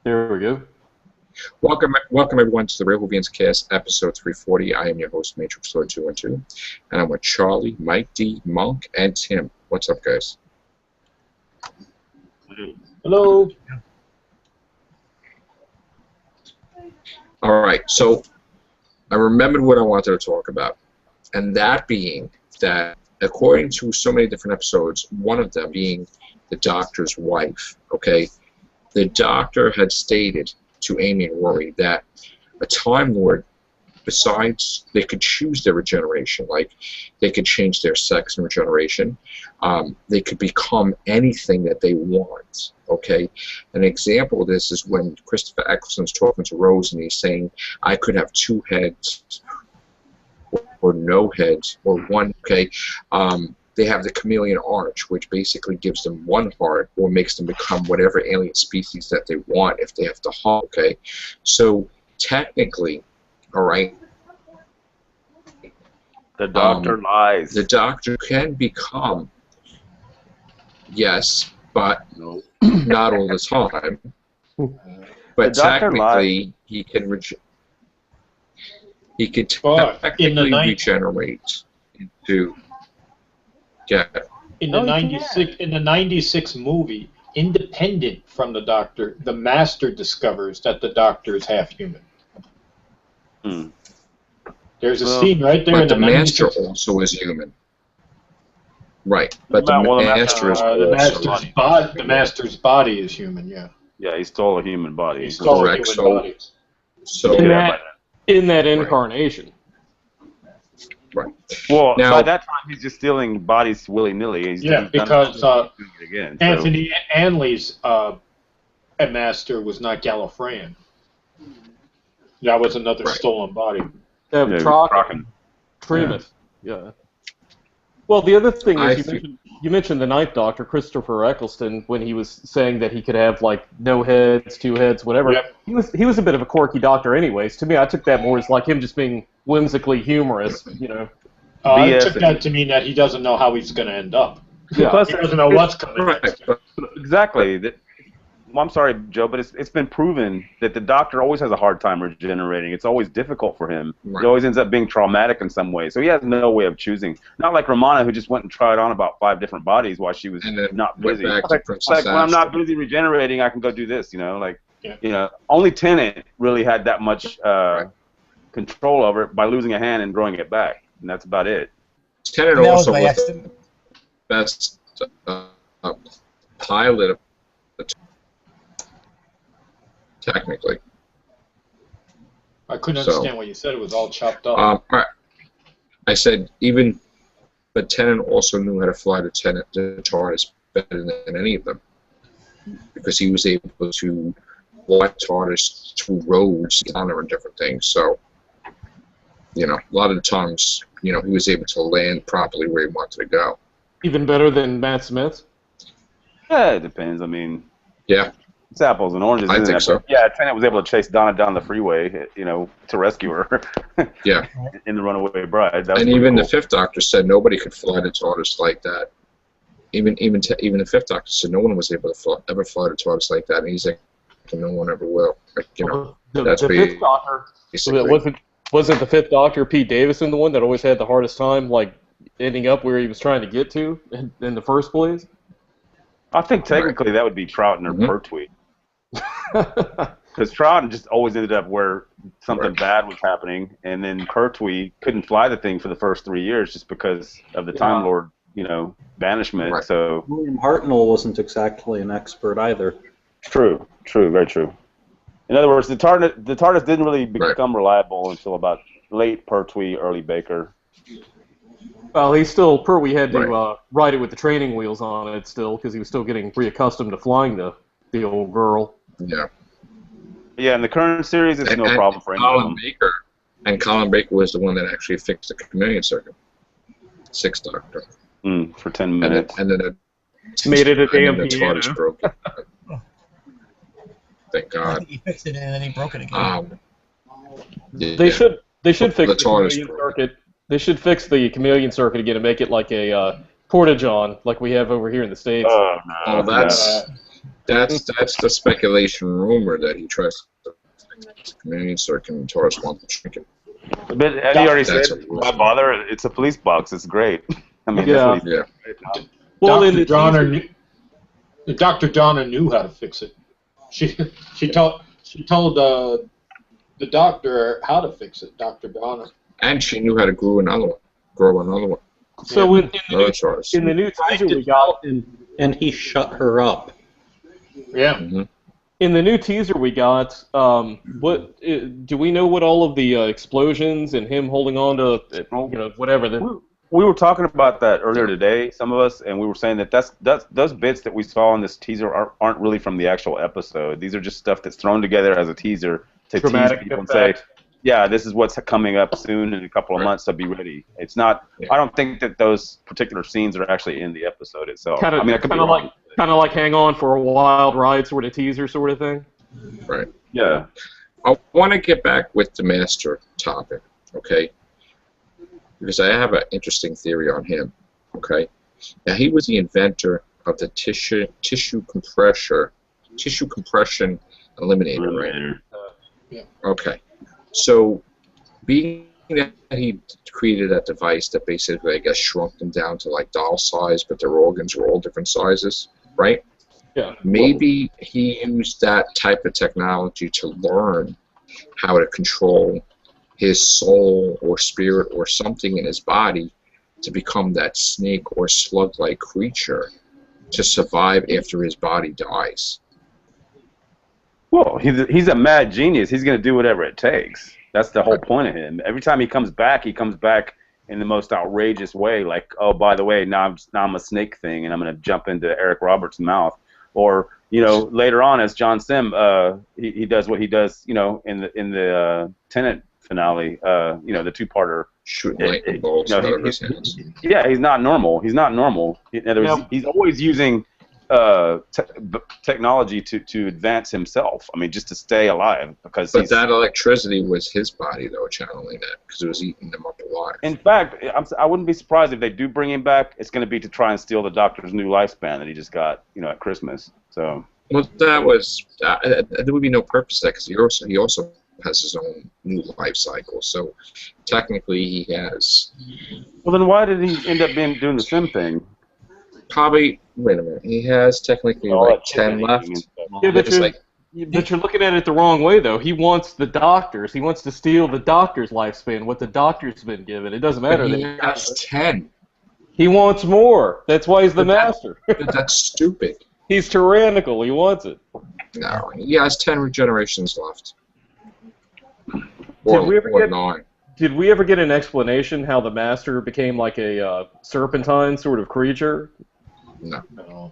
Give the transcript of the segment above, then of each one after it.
There we go. Welcome everyone to the Real Whovians Cast, episode 340. I am your host, Matrix Lord 212, and I'm with Charlie, Mike D, Monk, and Tim. What's up, guys? Hello. All right, so I remembered what I wanted to talk about, and that being that according to so many different episodes, one of them being the Doctor's wife, okay, the Doctor had stated to Amy and Rory that a Time Lord, besides they could choose their regeneration, like they could change their sex and regeneration, they could become anything that they want, okay? An example of this is when Christopher Eccleston's talking to Rose and he's saying, I could have two heads or no heads or one, okay? They have the chameleon arch, which basically gives them one heart or makes them become whatever alien species that they want if they have to hunt, okay? So technically, all right, the Doctor lies. The Doctor can become, yes, but no. not all the time. But technically, he can technically regenerate into. Yeah. In the '96 movie, independent from the Doctor, the Master discovers that the Doctor is half human. There's a scene right there. But in the Master 96 also is human. Right, but the Master is the Master's body is human. Yeah. Yeah, he stole a human body. He stole a human body. So in that incarnation. Right. Well, now, by that time, he's just stealing bodies willy-nilly. Yeah, because Anthony Anley's Master was not Gallifreyan. That was another stolen body. Tremas. Yeah. Well, the other thing is you mentioned the Ninth Doctor, Christopher Eccleston, when he was saying that he could have like no heads, two heads, whatever. Yep. He was a bit of a quirky Doctor, anyways. To me, I took that more as like him just being whimsically humorous, you know. I took that to mean that he doesn't know how he's going to end up. Yeah. Plus, he doesn't know what's coming next. Exactly. I'm sorry, Joe, but it's been proven that the Doctor always has a hard time regenerating. It's always difficult for him. Right. It always ends up being traumatic in some way. So he has no way of choosing. Not like Romana, who just went and tried on about 5 different bodies while she was not busy. Like when I'm not busy regenerating, I can go do this. You know, only Tennant really had that much control over it by losing a hand and growing it back, and that's about it. Tennant also was the best pilot of technically. I couldn't understand what you said. It was all chopped up. I said but Tennant also knew how to fly the TARDIS better than any of them, because he was able to fly TARDIS through roads, honor, and different things. So, you know, a lot of the times, you know, he was able to land properly where he wanted to go. Even better than Matt Smith? Yeah, it depends. I mean, yeah. It's apples and oranges. I think so. Yeah, Tennant was able to chase Donna down the freeway, you know, to rescue her. Yeah. In the Runaway Bride. And even the Fifth Doctor said nobody could fly the TARDIS like that. Even the Fifth Doctor said no one was able to ever fly the TARDIS like that, and he's like, no one ever will. Like, you know, the Fifth Doctor. Wasn't the Fifth Doctor Pete Davison the one that always had the hardest time, like ending up where he was trying to get to in the first place? I think technically that would be Troughton or Pertwee. Because Troughton just always ended up where something bad was happening, and then Pertwee couldn't fly the thing for the first 3 years just because of the Time Lord, you know, banishment. Right. So William Hartnell wasn't exactly an expert either. True, very true. In other words, the TARDIS didn't really become reliable until about late Pertwee, early Baker. Well, Pertwee had to ride it with the training wheels on it still, because he was still getting reaccustomed to flying the old girl. Yeah. Yeah, in the current series, it's no problem for anyone. Colin Baker was the one that actually fixed the chameleon circuit. Sixth Doctor. For 10 minutes. And then it made it a damn the piano. TARDIS broke. Thank God. He fixed it and then he broke it again. They should fix the TARDIS chameleon circuit. They should fix the chameleon circuit again and make it like a porta-john, like we have over here in the States. Oh, that's That's the speculation rumor that he tries to community so Taurus wants to shrink it. But Eddie already said, why bother? It's a police box. It's great. I mean, yeah. that's what he's Well, Dr. Donna knew how to fix it. She told the doctor how to fix it, Dr. Donna. And she knew how to grow another one. So in the new teaser we got, and he shut her up. Yeah. Mm-hmm. In the new teaser we got, what do we know what all of the explosions and him holding on to, whatever we were talking about that earlier today, some of us, and we were saying that those bits that we saw in this teaser aren't really from the actual episode. These are just stuff that's thrown together as a teaser to tease people and say, yeah, this is what's coming up soon in a couple of months, so be ready. It's not. I don't think that those particular scenes are actually in the episode itself. Kind of like Hang On for a Wild Ride sort of teaser sort of thing. Right. Yeah. I want to get back with the master topic, okay? Because I have an interesting theory on him, okay? Now, he was the inventor of the tissue compression eliminator, right? Yeah. Okay. So, being that he created that device that basically, I guess, shrunk them down to like doll size, but their organs were all different sizes, right? Yeah. Maybe he used that type of technology to learn how to control his soul or spirit or something in his body to become that snake or slug-like creature to survive after his body dies. Well, he's a mad genius. He's going to do whatever it takes. That's the whole point of him. Every time he comes back in the most outrageous way, like, oh, by the way, now I'm a snake thing, and I'm going to jump into Eric Roberts' mouth. Or, later on, as John Sim, he does what he does, in the Tenet finale, the two-parter. Shooting lightning bolts out of his hands. Yeah, he's not normal. He's not normal. In other words, he's always using technology to advance himself. I mean, just to stay alive. But that electricity was his body, though, channeling that, because it was eating them up alive. In fact, I wouldn't be surprised if they do bring him back. It's going to be to try and steal the Doctor's new lifespan that he just got, at Christmas. So. Well, there would be no purpose to that, because he also has his own new life cycle. So technically, he has. Well, then why did he end up doing the Sim thing? Probably. Wait a minute. He has technically 10 left. Yeah, but you're looking at it the wrong way, though. He wants the Doctor's. He wants to steal the Doctor's lifespan, what the Doctor's been given. It doesn't matter. But he has 10. He wants more. That's why he's the master. That's stupid. He's tyrannical. He wants it. No, he has 10 regenerations left. Did we ever get an explanation how the Master became like a serpentine sort of creature? No.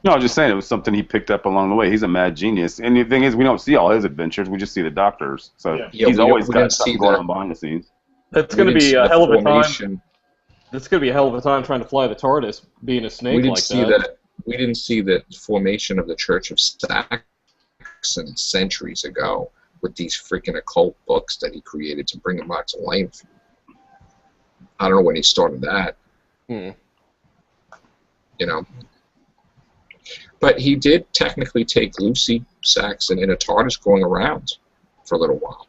No, I was just saying it was something he picked up along the way. He's a mad genius. And the thing is, we don't see all his adventures. We just see the Doctor's. So he's always got something going on behind the scenes. That's going to be a hell of a time. That's going to be a hell of a time trying to fly the TARDIS, being a snake like that. We didn't see the formation of the Church of Saxon centuries ago with these freaking occult books that he created to bring them back to life. I don't know when he started that. But he did technically take Lucy Saxon in a TARDIS going around for a little while.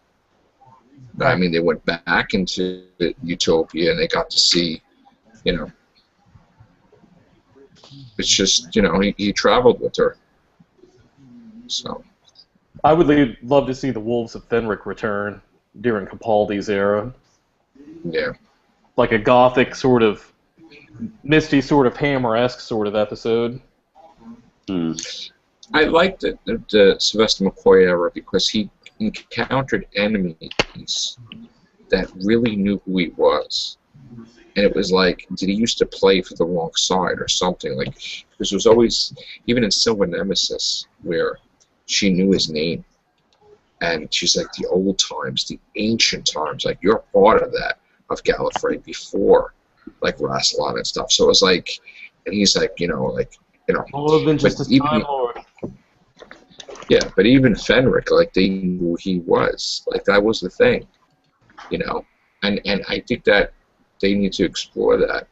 I mean, they went back into Utopia and they got to see, it's just, he traveled with her. So. I would love to see the Wolves of Fenrik return during Capaldi's era. Yeah. Like a gothic sort of, misty sort of Hammer-esque sort of episode. I liked the Sylvester McCoy era because he encountered enemies that really knew who he was. And it was like, did he used to play for the wrong side or something? Like, because it was always, even in Silver Nemesis, where she knew his name. And she's like, the old times, the ancient times, like, you're part of that, of Gallifrey before, like, Rassilon and stuff. So it was like, and he's like, More than just a Time Lord. Yeah, but even Fenrik, like, they knew who he was. Like, that was the thing, And I think that they need to explore that,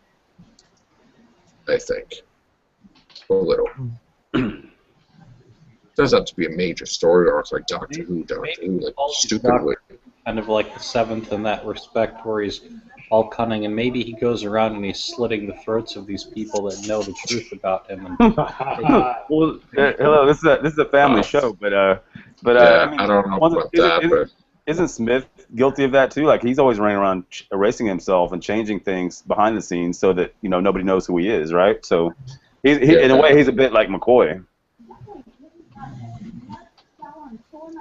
I think, a little. doesn't have to be a major story arc like Doctor Who, like stupidly. Kind of like the Seventh in that respect, where he's all cunning, and maybe he goes around and he's slitting the throats of these people that know the truth about him. And well, hello, this is a family show, but yeah, I mean, I don't know about that, but isn't Smith guilty of that too? Like he's always running around erasing himself and changing things behind the scenes so that nobody knows who he is, right? So he in a way he's a bit like McCoy.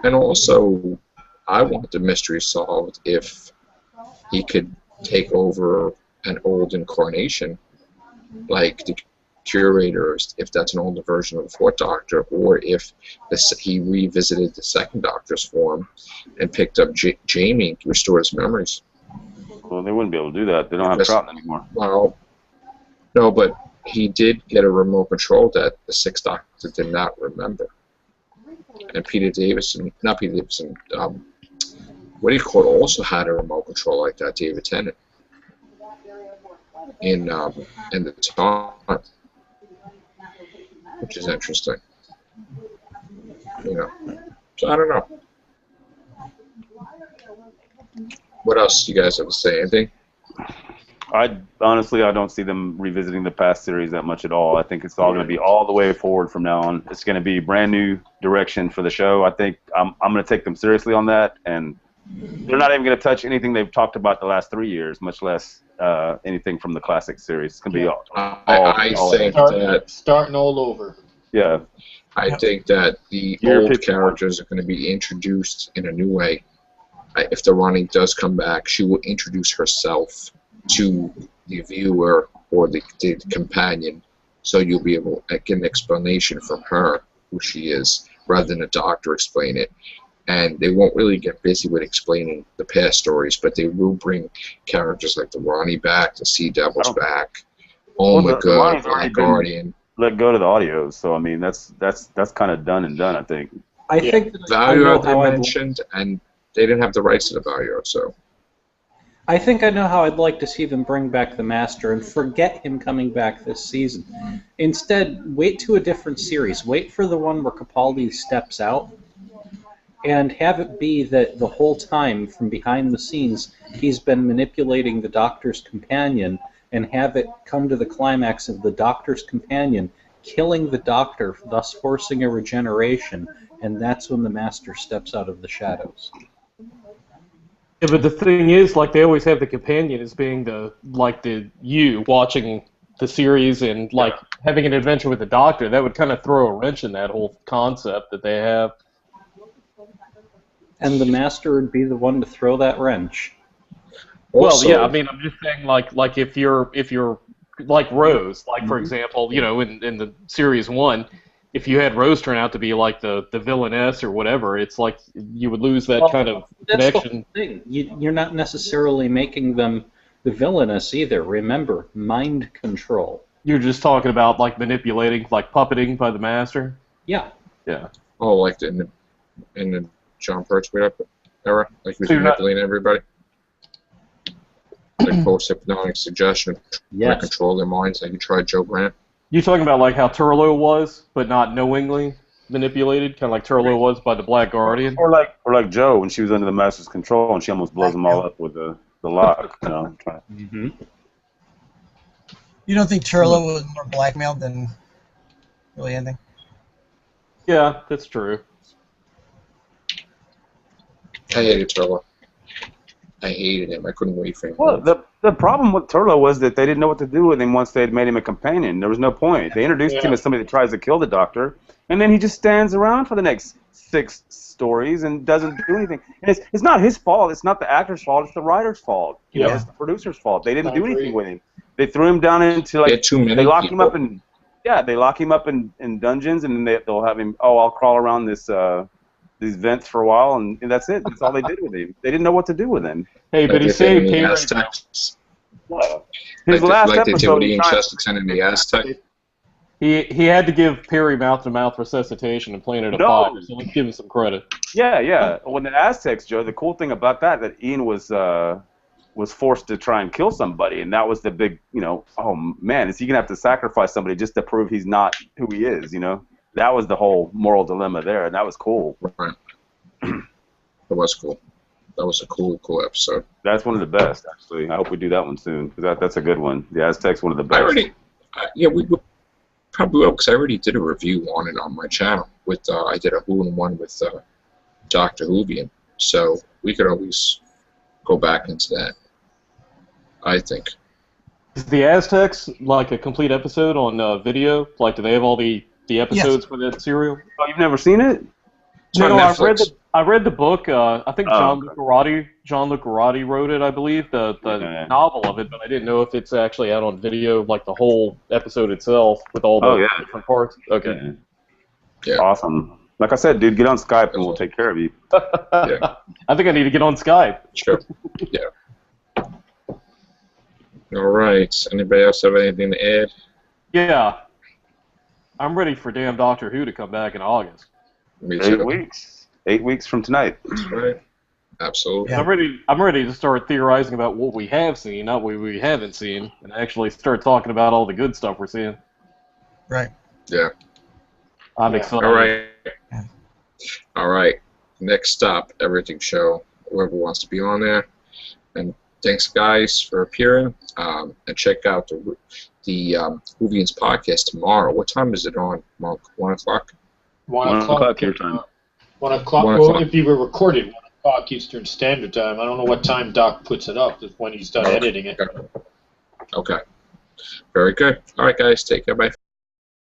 And also, I want the mystery solved if he could take over an old incarnation, like the Curators, if that's an older version of the Fourth Doctor, or if he revisited the Second Doctor's form and picked up Jamie to restore his memories. Well, they wouldn't be able to do that. They don't have Troughton anymore. Well, no, but he did get a remote control that the Sixth Doctor did not remember. And What do you call it? Also had a remote control like that, David Tennant, in the time, which is interesting. So I don't know. What else do you guys have to say? Anything? Honestly, I don't see them revisiting the past series that much at all. I think it's all going to be all the way forward from now on. It's going to be brand new direction for the show. I think I'm going to take them seriously on that, and they're not even going to touch anything they've talked about the last 3 years, much less anything from the classic series. It's going to be all think that starting all over. Yeah. I think that the old characters are going to be introduced in a new way. If the Ronnie does come back, she will introduce herself to the viewer or the companion, so you'll be able to get an explanation from her who she is, rather than a doctor explain it. And they won't really get busy with explaining the past stories, but they will bring characters like the Ronnie back, the Sea Devils back, Omega, Black Guardian. Let go to the audios, so I mean that's kind of done and done. I think. I think Valio they mentioned, and they didn't have the rights to the Valio, so. I think I know how I'd like to see them bring back the Master and forget him coming back this season. Instead, wait to a different series. Wait for the one where Capaldi steps out, and have it be that the whole time, from behind the scenes, he's been manipulating the Doctor's companion, and have it come to the climax of the Doctor's companion killing the Doctor, thus forcing a regeneration, and that's when the Master steps out of the shadows. Yeah, but the thing is, like, they always have the companion as being you watching the series and, like, having an adventure with the Doctor. That would kind of throw a wrench in that whole concept that they have. And the Master would be the one to throw that wrench. Also, well, yeah, I mean, I'm just saying, like if you're like Rose, like, for example, in the series 1, if you had Rose turn out to be like the villainess or whatever, it's like you would lose that kind of connection. That's the thing. You're not necessarily making them the villainess either. Remember, mind control. You're just talking about like manipulating, like puppeting by the Master. Yeah. Yeah. Oh, like in the John Pertwee era, like he was manipulating everybody. Like post-hypnotic suggestion, to control their minds, like you tried Joe Grant. You talking about like how Turlough was, but not knowingly manipulated, kind of like Turlough was by the Black Guardian, or like Joe when she was under the Master's control and she almost blows them all up with the lock. You don't think Turlough was more blackmailed than really anything? Yeah, that's true. I hated Turlough. I hated him. I couldn't wait for him. Well, the problem with Turlough was that they didn't know what to do with him once they had made him a companion. There was no point. They introduced him as somebody that tries to kill the Doctor, and then he just stands around for the next 6 stories and doesn't do anything. And it's not his fault. It's not the actor's fault. It's the writer's fault. It's the producer's fault. They didn't do anything with him. They threw him down into like they lock him up in they lock him up in dungeons, and then they'll have him. Oh, I'll crawl around these vents for a while, and that's it. That's all they did with him. They didn't know what to do with him. Hey, but he saved Perry. His last like episode, they did Chesterton in the Aztec. He had to give Perry mouth-to-mouth resuscitation and Planet of Fire, so let's give him some credit. Yeah. When the Aztecs, Joe, the cool thing about that Ian was forced to try and kill somebody, and that was the big, oh man, is he gonna have to sacrifice somebody just to prove he's not who he is, that was the whole moral dilemma there, and that was cool. Right. It was cool. That was a cool episode. That's one of the best, actually. I hope we do that one soon, because that's a good one. The Aztec's one of the best. We probably will, because I already did a review on it on my channel. I did a Who-in-One with Dr. Whovian, so we could always go back into that, I think. Is the Aztecs like a complete episode on video? Like, do they have all the episodes for that serial? Oh, you've never seen it? No, I read the book. I think John Le Carrotti wrote it, I believe, the novel of it, but I didn't know if it's actually out on video, like the whole episode itself with all the different parts. Okay. Yeah. Awesome. Like I said, dude, get on Skype and we'll take care of you. Yeah. I think I need to get on Skype. Sure. Yeah. All right. Anybody else have anything to add? Yeah. I'm ready for damn Doctor Who to come back in August. Me too. 8 weeks. 8 weeks from tonight. That's right. Absolutely. Yeah. I'm ready to start theorizing about what we have seen, not what we haven't seen, and actually start talking about all the good stuff we're seeing. Right. Yeah. I'm excited. All right. All right. Next stop, Everything Show. Whoever wants to be on there. And thanks, guys, for appearing. And check out the Whovians podcast tomorrow. What time is it on, Monk? 1 o'clock? 1 o'clock your time. 1 o'clock. Well, if you were recorded, 1 o'clock Eastern Standard Time. I don't know what time Doc puts it up. When he's done editing it. Okay. Very good. All right, guys. Take care. Bye.